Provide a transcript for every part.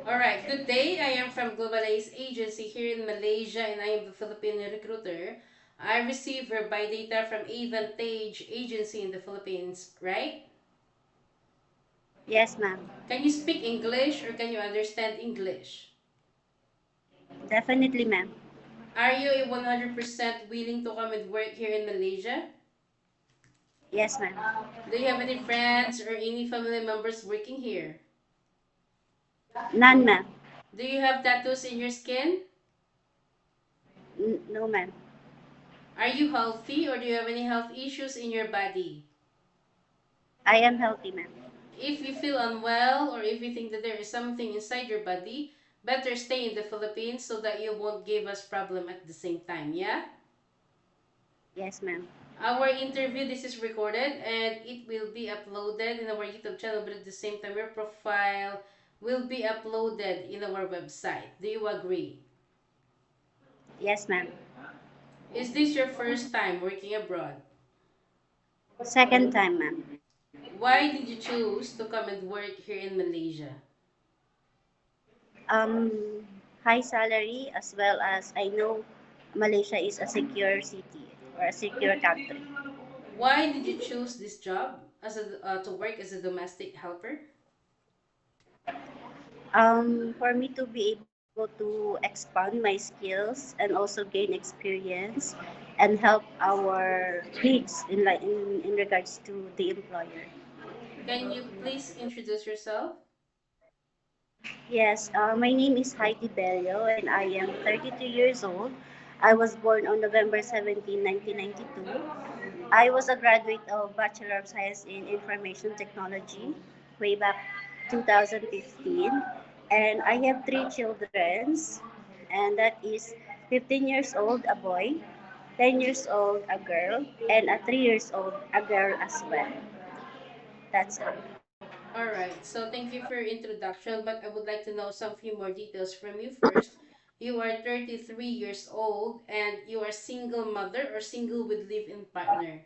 All right, good day. I am from Global Ace Agency here in Malaysia and I am the Filipino recruiter. I receive your buy data from Avantage Agency in the Philippines, right? Yes, ma'am. Can you speak English or can you understand English? Definitely, ma'am. Are you a 100% willing to come and work here in Malaysia? Yes, ma'am. Do you have any friends or any family members working here? None, ma'am. Do you have tattoos in your skin? No, ma'am. Are you healthy or do you have any health issues in your body? I am healthy, ma'am. If you feel unwell or if you think that there is something inside your body, better stay in the Philippines so that you won't give us problem at the same time, yeah? Yes, ma'am. Our interview, this is recorded and it will be uploaded in our YouTube channel, but at the same time, your profile will be uploaded in our website. Do you agree? Yes, ma'am. Is this your first time working abroad? Second time, ma'am. Why did you choose to come and work here in Malaysia? Um, High salary as well as I know Malaysia is a secure city or a secure country. Why did you choose this job as to work as a domestic helper? For me to be able to expand my skills and also gain experience and help our needs in regards to the employer. Can you please introduce yourself? Yes, my name is Heidi Bello and I am 32 years old. I was born on November 17, 1992. I was a graduate of Bachelor of Science in Information Technology way back 2015. And I have three children, and that is 15 years old, a boy, 10 years old, a girl, and a 3 years old, a girl as well. That's all. All right. So thank you for your introduction, but I would like to know some few more details from you first. You are 33 years old and you are single mother or single with live-in partner.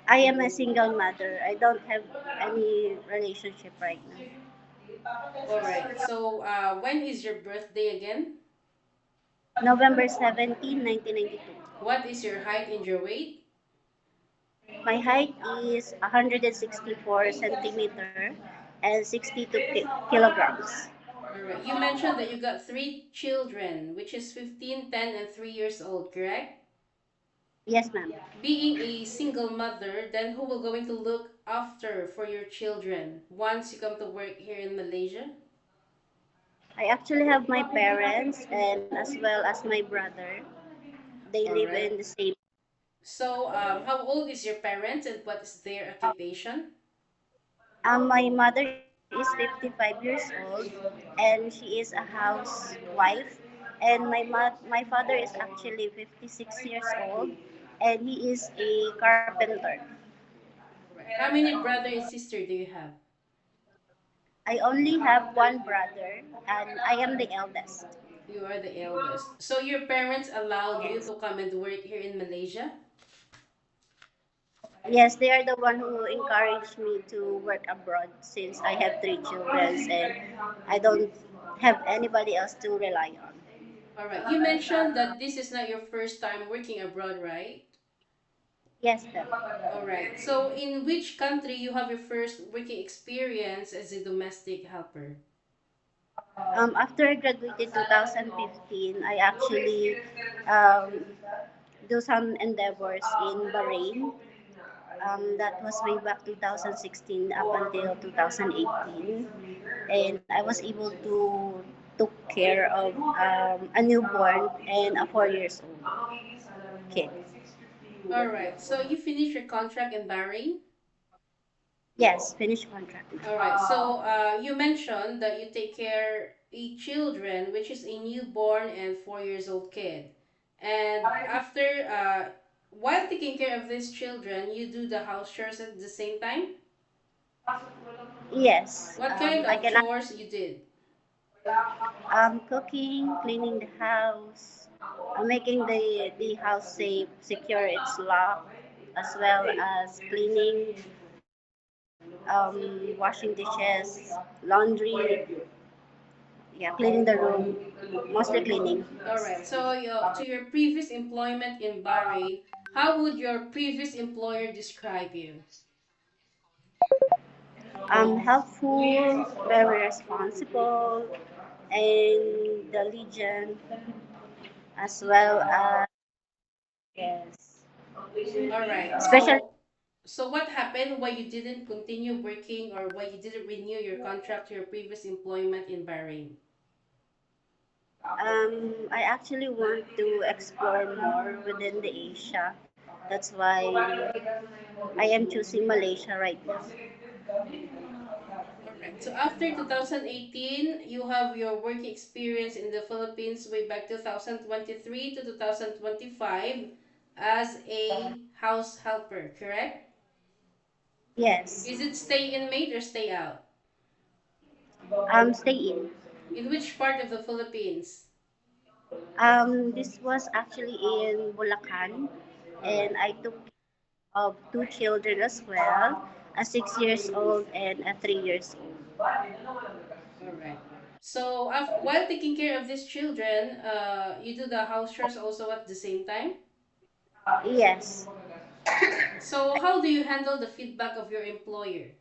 I am a single mother. I don't have any relationship right now. All right. So when is your birthday again? November 17, 1992. What is your height and your weight? My height is 164 centimeter and 62 kilograms. All right. You mentioned that you got three children, which is 15, 10, and 3 years old, correct? Yes, ma'am. Being a single mother, then who will going to look after for your children once you come to work here in Malaysia? I actually have my parents and as well as my brother. They All live right. in the same. So, how old is your parents and what is their occupation? My mother is 55 years old and she is a housewife. And my father is actually 56 years old and he is a carpenter. Right. How many brother and sister do you have? I only have one brother and I am the eldest. You are the eldest. So your parents allowed you Yes. to come and work here in Malaysia? Yes, they are the one who encouraged me to work abroad since I have three children and I don't have anybody else to rely on. All right. You mentioned that this is not your first time working abroad, right? Yes, ma'am. All right. So, in which country you have your first working experience as a domestic helper? After I graduated 2015, I actually um, do some endeavors in Bahrain. That was way back 2016 up until 2018. And I was able to took care of a newborn and a 4 years old kid. All right. So, you finished your contract in Bahrain? Yes, finished contract. All right. So, you mentioned that you take care a children, which is a newborn and 4 years old kid. And after, while taking care of these children, you do the house chores at the same time? Yes, What kind I of can chores you did? cooking, cleaning the house, making the house safe, secure its lock, as well as cleaning, washing dishes, laundry. Yeah, cleaning the room, mostly cleaning. All right. So, to your previous employment in Bahrain, how would your previous employer describe you? Helpful, very responsible, and diligent, as well as yes, All right. especially So what happened? Why you didn't continue working, or why you didn't renew your contract to your previous employment in Bahrain? I actually want to explore more within the Asia. That's why I am choosing Malaysia right now. All right. So after 2018, you have your work experience in the Philippines way back 2023 to 2025 as a house helper, correct? Yes. Is it stay in mate or stay out? Stay in. In which part of the Philippines? This was actually in Bulacan, All and right. I took of two children as well, a 6 years old and a 3 years old. All right. So while taking care of these children, you do the house chores also at the same time. Yes. So how do you handle the feedback of your employer?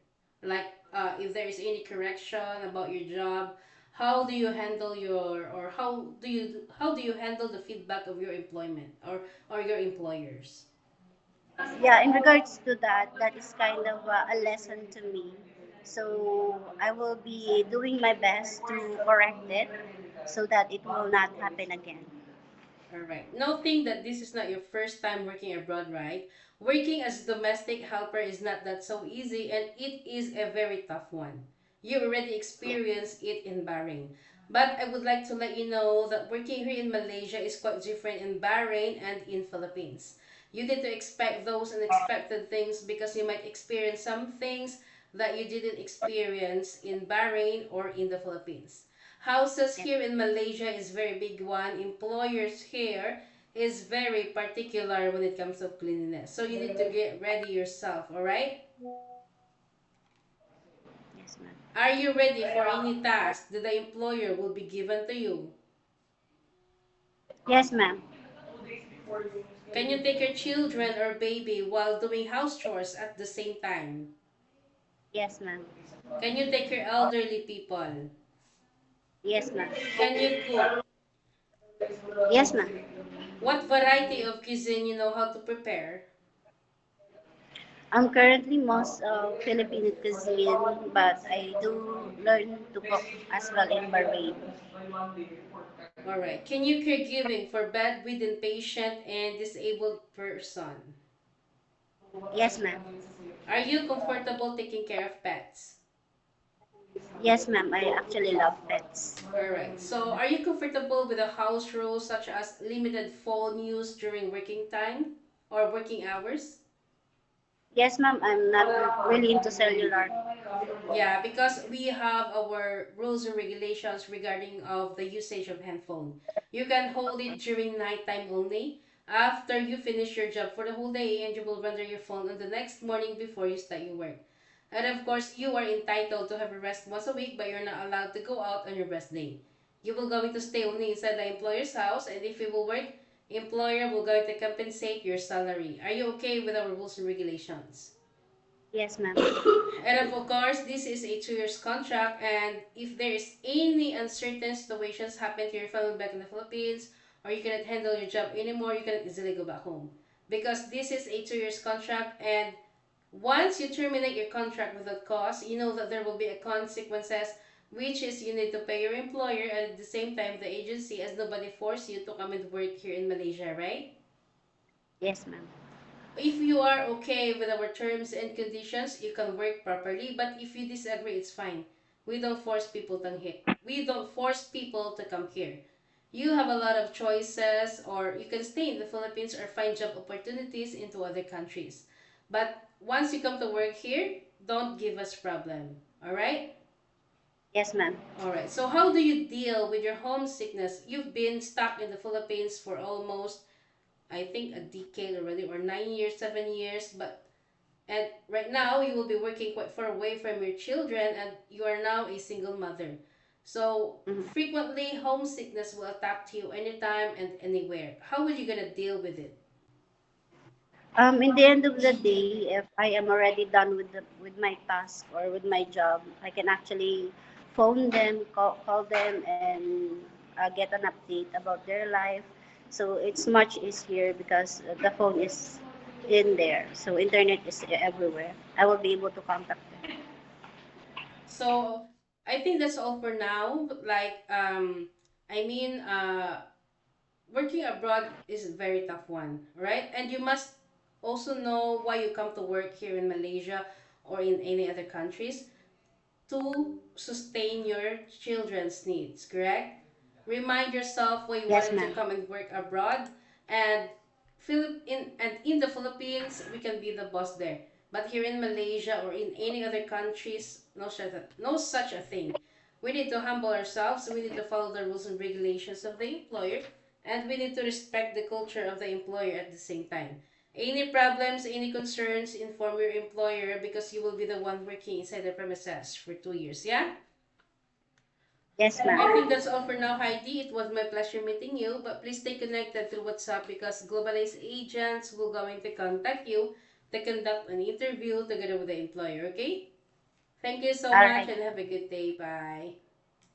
Like, if there is any correction about your job, how do you handle or how do you handle the feedback of your employment or your employers? Yeah, in regards to that, that is kind of a lesson to me. So I will be doing my best to correct it so that it will not happen again. All right. Noting that this is not your first time working abroad, right? Working as domestic helper is not that so easy, and it is a very tough one. You already experienced it in Bahrain. But I would like to let you know that working here in Malaysia is quite different in Bahrain and in Philippines. You need to expect those unexpected things because you might experience some things that you didn't experience in Bahrain or in the Philippines. Houses Yeah. here in Malaysia is very big one. Employers here is very particular when it comes to cleanliness. So you need to get ready yourself, all right? Yes, ma'am. Are you ready for any task that the employer will be given to you? Yes, ma'am. Can you take your children or baby while doing house chores at the same time? Yes, ma'am. Can you take your elderly people? Yes, ma'am. Can you cook? Yes, ma'am. What variety of cuisine you know how to prepare? I'm currently most Filipino cuisine, but I do learn to cook as well in Bahrain. All right. Can you caregiving for bedridden patient and disabled person? Yes, ma'am. Are you comfortable taking care of pets? Yes, ma'am. I actually love pets. All right. So, are you comfortable with the house rules such as limited phone use during working time or working hours? Yes, ma'am. I'm not really into cellular. Yeah, because we have our rules and regulations regarding of the usage of handphone. You can hold it during nighttime only. After you finish your job for the whole day, and you will render your phone on the next morning before you start your work. And of course, you are entitled to have a rest once a week, but you're not allowed to go out on your rest day. You will going to stay only inside the employer's house, and if you will work, employer will going to compensate your salary. Are you okay with our rules and regulations? Yes, ma'am. And of course, this is a 2 years contract, and if there is any uncertain situations happen to your family back in the Philippines, or you cannot handle your job anymore, you can easily go back home. Because this is a 2 years contract, and once you terminate your contract without cause, you know that there will be a consequences, which is you need to pay your employer, and at the same time the agency, as nobody forced you to come and work here in Malaysia, right? Yes, ma'am. If you are okay with our terms and conditions, you can work properly. But if you disagree, it's fine. We don't force people to here. We don't force people to come here. You have a lot of choices, or you can stay in the Philippines or find job opportunities into other countries. But once you come to work here, don't give us problem. All right? Yes, ma'am. All right. So how do you deal with your homesickness? You've been stuck in the Philippines for almost, I think, a decade already, or 9 years, 7 years. But and right now you will be working quite far away from your children, and you are now a single mother. So Mhm. frequently, homesickness will attack you anytime and anywhere. How are you gonna deal with it? In the end of the day, if I am already done with my task or with my job, I can actually phone them, call them, and get an update about their life. So it's much easier because the phone is in there. So internet is everywhere. I will be able to contact them. So I think that's all for now. I mean, working abroad is a very tough one, right? And you must also know why you come to work here in Malaysia or in any other countries to sustain your children's needs, correct? Remind yourself why you Yes, wanted to ma'am. come and work abroad, and in the Philippines we can be the boss there. But here in Malaysia or in any other countries, no such a thing. We need to humble ourselves. We need to follow the rules and regulations of the employer, and we need to respect the culture of the employer at the same time. Any problems, any concerns, inform your employer because you will be the one working inside the premises for 2 years. Yeah? Yes, I think ma'am. that's all for now, Heidi. It was my pleasure meeting you, but please stay connected through WhatsApp because globalized agents will going to contact you to conduct an interview together with the employer, okay? Thank you so All much right. and have a good day. Bye.